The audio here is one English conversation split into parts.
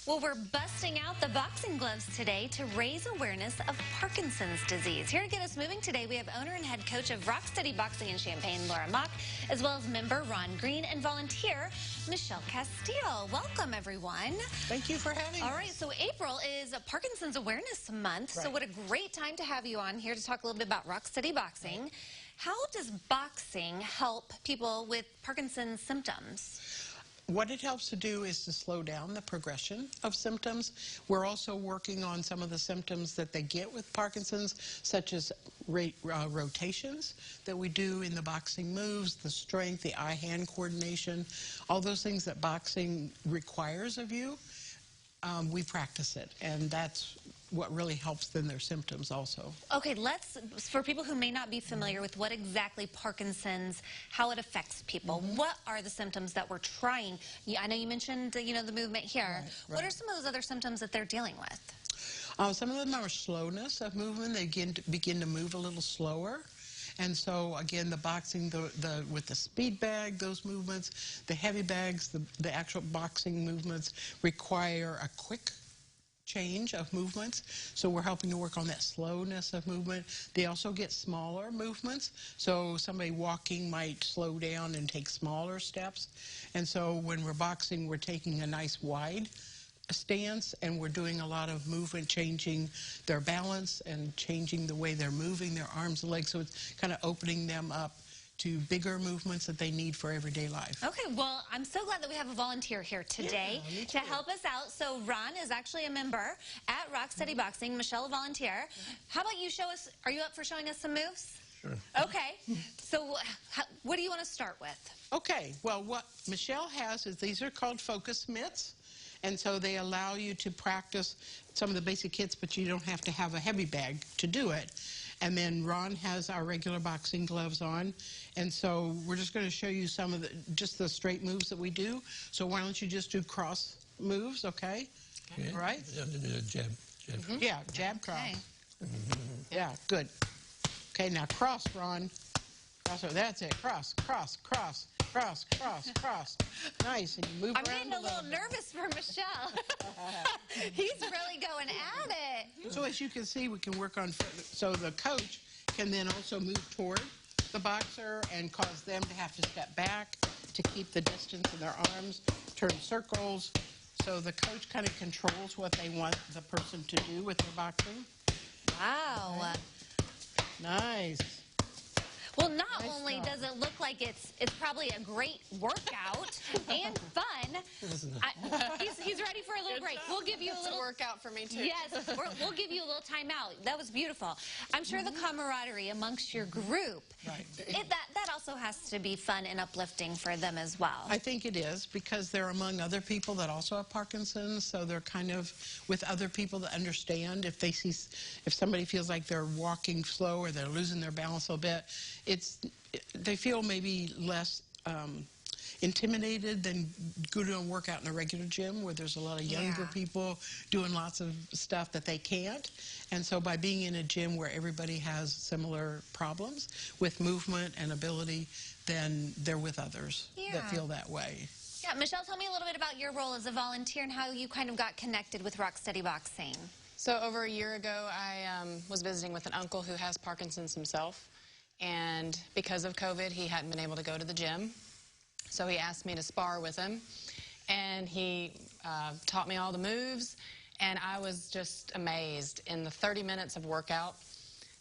Well, we're busting out the boxing gloves today to raise awareness of Parkinson's disease. Here to get us moving today, we have owner and head coach of Rock Steady Boxing in Champaign, Laura Mock, as well as member Ron Green and volunteer Michelle Castile. Welcome, everyone. Thank you for having us. All right, so April is Parkinson's Awareness Month, so what a great time to have you on here to talk a little bit about Rock Steady Boxing. Right. How does boxing help people with Parkinson's symptoms? What it helps to do is to slow down the progression of symptoms. We're also working on some of the symptoms that they get with Parkinson's, such as rotations that we do in the boxing moves, the strength, the eye-hand coordination, all those things that boxing requires of you. We practice it, and that's what really helps in their symptoms also. Okay, for people who may not be familiar with what exactly Parkinson's, how it affects people, what are the symptoms that we're trying? I know you mentioned, the movement here. Right. What are some of those other symptoms that they're dealing with? Some of them are slowness of movement. They begin to move a little slower. And so, again, the boxing, with the speed bag, those movements, the heavy bags, the actual boxing movements require a quick change of movements. So we're helping to work on that slowness of movement. They also get smaller movements. So somebody walking might slow down and take smaller steps. And so when we're boxing, we're taking a nice wide stance, and we're doing a lot of movement, changing their balance and changing the way they're moving their arms and legs. So it's kind of opening them up to bigger movements that they need for everyday life. Okay, well, I'm so glad that we have a volunteer here today to help us out. So Ron is actually a member at Rock Steady Boxing. Michelle, a volunteer. How about you show us, are you up for showing us some moves? Sure. Okay, so what do you want to start with? Okay, well, what Michelle has is these are called focus mitts. And so they allow you to practice some of the basic hits, but you don't have to have a heavy bag to do it. And then Ron has our regular boxing gloves on. And so we're just going to show you some of just the straight moves that we do. So why don't you just do cross moves, okay? Okay. All right? Jab. Yeah, jab, cross. Okay. Yeah, good. Okay, now cross, Ron. Cross, that's it. Cross, cross, cross. Cross, cross, cross. Nice, and you move around. I'm getting a little nervous for Michelle. He's really going at it. So as you can see, we can work on, so the coach can then also move toward the boxer and cause them to have to step back to keep the distance in their arms, turn circles. So the coach kind of controls what they want the person to do with their boxing. Wow. Okay. Nice. Well, not only does it look like it's probably a great workout and fun, he's ready for a little break. We'll give you a little workout for me too. Yes, we'll give you a little time out. That was beautiful. I'm sure the camaraderie amongst your group, that also has to be fun and uplifting for them as well. I think it is, because they're among other people that also have Parkinson's, so they're kind of with other people that understand. If they see, if somebody feels like they're walking slow or they're losing their balance a bit, they feel maybe less intimidated than go to a workout in a regular gym where there's a lot of younger people doing lots of stuff that they can't. And so by being in a gym where everybody has similar problems with movement and ability, then they're with others that feel that way. Yeah, Michelle, tell me a little bit about your role as a volunteer and how you kind of got connected with Rock Steady Boxing. So over a year ago, I was visiting with an uncle who has Parkinson's himself. And because of COVID, he hadn't been able to go to the gym. So he asked me to spar with him. And he taught me all the moves. And I was just amazed in the 30 minutes of workout,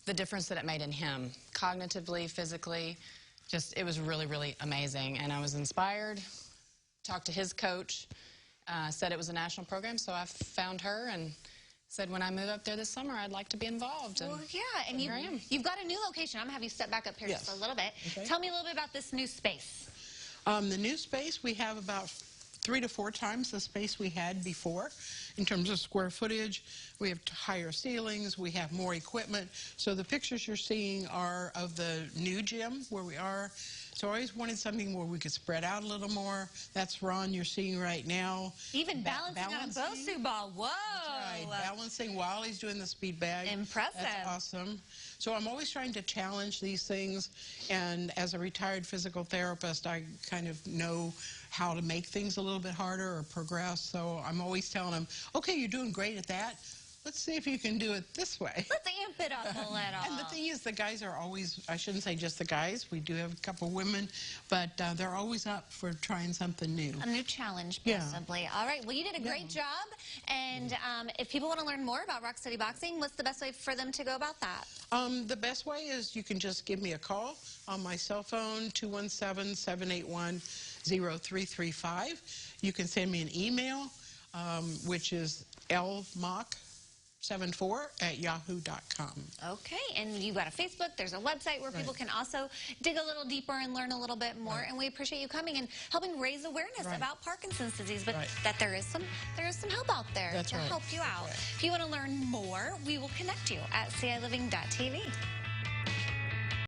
the difference that it made in him. Cognitively, physically, it was really, really amazing. And I was inspired, talked to his coach, said it was a national program. So I found her and said, when I move up there this summer, I'd like to be involved. Well, yeah, and you've got a new location. I'm going to have you step back up here just a little bit. Okay. Tell me a little bit about this new space. The new space, we have about 3 to 4 times the space we had before in terms of square footage. We have higher ceilings. We have more equipment. So the pictures you're seeing are of the new gym where we are. So I always wanted something where we could spread out a little more. That's Ron you're seeing right now. Even balancing on a Bosu ball. Whoa. That's right. Balancing while he's doing the speed bag. Impressive. That's awesome. So I'm always trying to challenge these things. And as a retired physical therapist, I kind of know how to make things a little bit harder or progress. So I'm always telling them, okay, you're doing great at that. Let's see if you can do it this way. Let's amp it up a little. And the thing is, the guys are always, I shouldn't say just the guys, we do have a couple women, but they're always up for trying something new. A new challenge, Yeah. possibly. All right, well, you did a great job. And if people want to learn more about Rock Steady Boxing, what's the best way for them to go about that? The best way is you can just give me a call on my cell phone, 217-781-0335. You can send me an email, which is lmock74@yahoo.com. Okay, and you've got a Facebook. There's a website where people can also dig a little deeper and learn a little bit more. And we appreciate you coming and helping raise awareness about Parkinson's disease, but that there is some help out there to help you out. If you want to learn more, we will connect you at CILiving.tv.